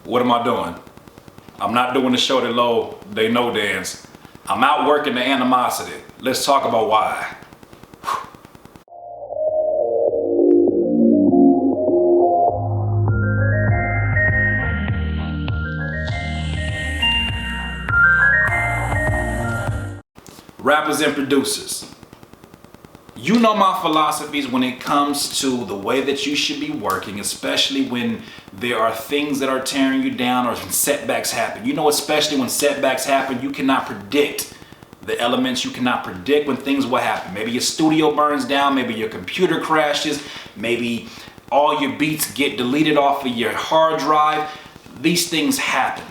What am I doing? I'm not doing the show that low, they know dance. I'm outworking the animosity. Let's talk about why. Rappers and producers. You know my philosophies when it comes to the way that you should be working, especially when there are things that are tearing you down or when setbacks happen. You know, especially when setbacks happen, you cannot predict the elements. You cannot predict when things will happen. Maybe your studio burns down, maybe your computer crashes, maybe all your beats get deleted off of your hard drive. These things happen.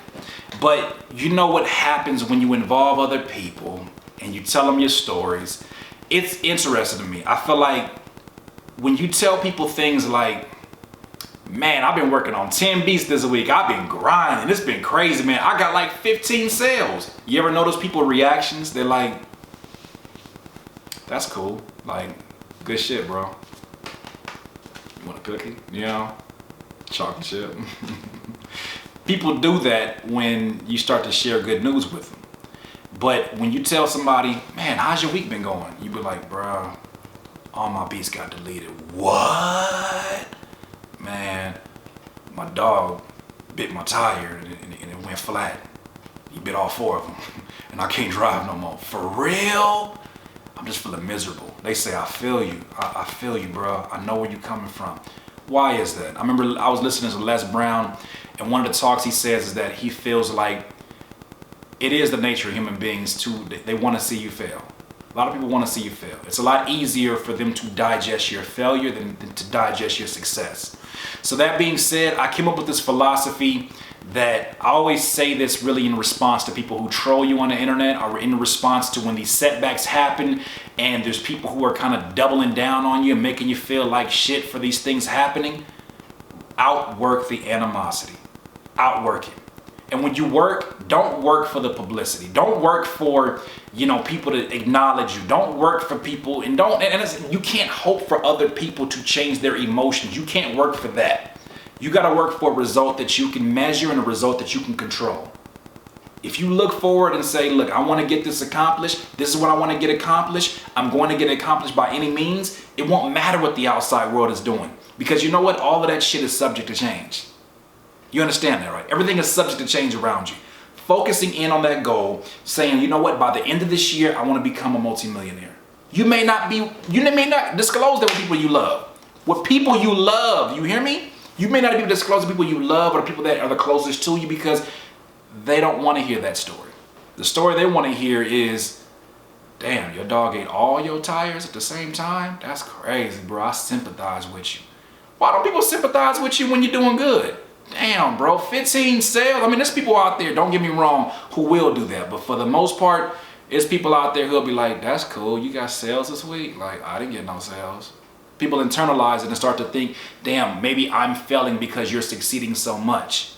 But you know what happens when you involve other people and you tell them your stories? It's interesting to me. I feel like when you tell people things like, man, I've been working on 10 beats this week. I've been grinding. It's been crazy, man. I got like 15 sales. You ever notice people's reactions? They're like, that's cool. Like, good shit, bro. You want a cookie? You know? Chocolate chip. People do that when you start to share good news with them. But when you tell somebody, man, how's your week been going? You be like, bro, all my beats got deleted. What? Man, my dog bit my tire and it went flat. He bit all 4 of them and I can't drive no more. For real? I'm just feeling miserable. They say, I feel you. I feel you, bro. I know where you're coming from. Why is that? I remember I was listening to Les Brown, and one of the talks he says is that he feels like it is the nature of human beings they want to see you fail. A lot of people want to see you fail. It's a lot easier for them to digest your failure than to digest your success. So that being said, I came up with this philosophy that I always say this really in response to people who troll you on the internet, or in response to when these setbacks happen and there's people who are kind of doubling down on you and making you feel like shit for these things happening. Outwork the animosity. Outwork it. And when you work, don't work for the publicity. Don't work for, people to acknowledge you. Don't work for people and you can't hope for other people to change their emotions. You can't work for that. You got to work for a result that you can measure and a result that you can control. If you look forward and say, look, I want to get this accomplished. This is what I want to get accomplished. I'm going to get it accomplished by any means. It won't matter what the outside world is doing, because you know what? All of that shit is subject to change. You understand that, right? Everything is subject to change around you. Focusing in on that goal, saying, you know what, by the end of this year, I want to become a multimillionaire. You may not disclose that with people you love. With people you love, you hear me? You may not be disclosing people you love or people that are the closest to you, because they don't want to hear that story. The story they want to hear is, damn, your dog ate all your tires at the same time? That's crazy, bro. I sympathize with you. Why don't people sympathize with you when you're doing good? Damn, bro, 15 sales. I mean, there's people out there, don't get me wrong, who will do that. But for the most part, there's people out there who'll be like, that's cool. You got sales this week? Like, I didn't get no sales. People internalize it and start to think, damn, maybe I'm failing because you're succeeding so much.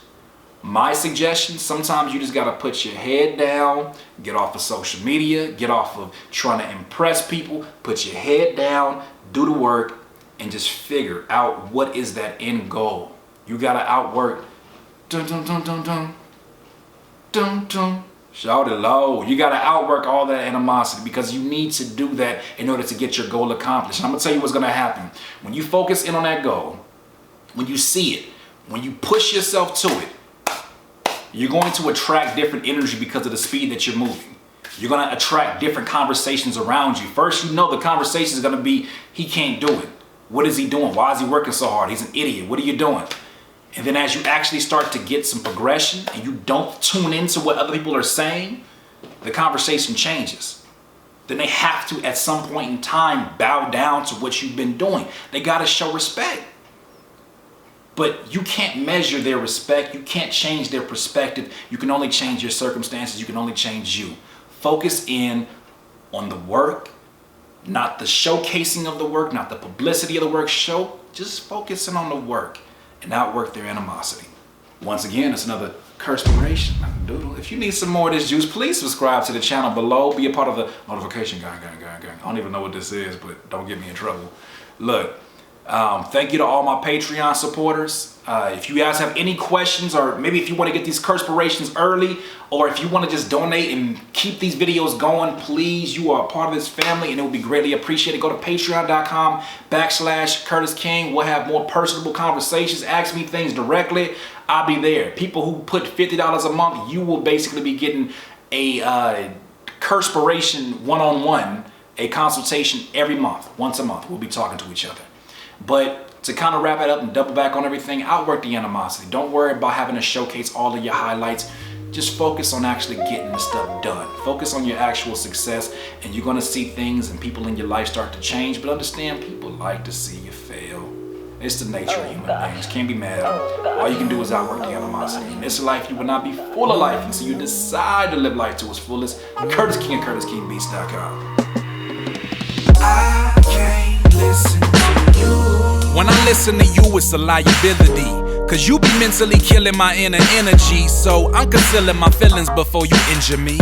My suggestion, sometimes you just got to put your head down, get off of social media, get off of trying to impress people, put your head down, do the work, and just figure out what is that end goal. You gotta outwork. Dun dun dun dun dun. Dun dun. Shout it low. You gotta outwork all that animosity, because you need to do that in order to get your goal accomplished. And I'm gonna tell you what's gonna happen. When you focus in on that goal, when you see it, when you push yourself to it, you're going to attract different energy because of the speed that you're moving. You're gonna attract different conversations around you. First, the conversation is gonna be, he can't do it. What is he doing? Why is he working so hard? He's an idiot. What are you doing? And then as you actually start to get some progression and you don't tune into what other people are saying, the conversation changes. Then they have to, at some point in time, bow down to what you've been doing. They got to show respect. But you can't measure their respect. You can't change their perspective. You can only change your circumstances. You can only change you. Focus in on the work, not the showcasing of the work, not the publicity of the work. Just focusing on the work and outwork their animosity. Once again, it's another Curspiration. Doodle. If you need some more of this juice, please subscribe to the channel below. Be a part of the notification gang. I don't even know what this is, but don't get me in trouble. Look, Thank you to all my Patreon supporters. If you guys have any questions, or maybe if you want to get these curspirations early, or if you want to just donate and keep these videos going, please, you are a part of this family and it will be greatly appreciated. Go to patreon.com/Curtis King. We'll have more personable conversations. Ask me things directly. I'll be there. People who put $50 a month, you will basically be getting a curspiration one-on-one, a consultation every month. Once a month, we'll be talking to each other. But to kind of wrap it up and double back on everything, outwork the animosity. Don't worry about having to showcase all of your highlights. Just focus on actually getting the stuff done. Focus on your actual success, and you're going to see things and people in your life start to change. But understand, people like to see you fail. It's the nature of human beings. Can't be mad. All you can do is outwork the animosity. In this life, you will not be full of life until you decide to live life to its fullest. Curtis King, CurtisKingBeats.com. I can't listen to you. When I listen to you, it's a liability, cause you be mentally killing my inner energy. So I'm concealing my feelings before you injure me.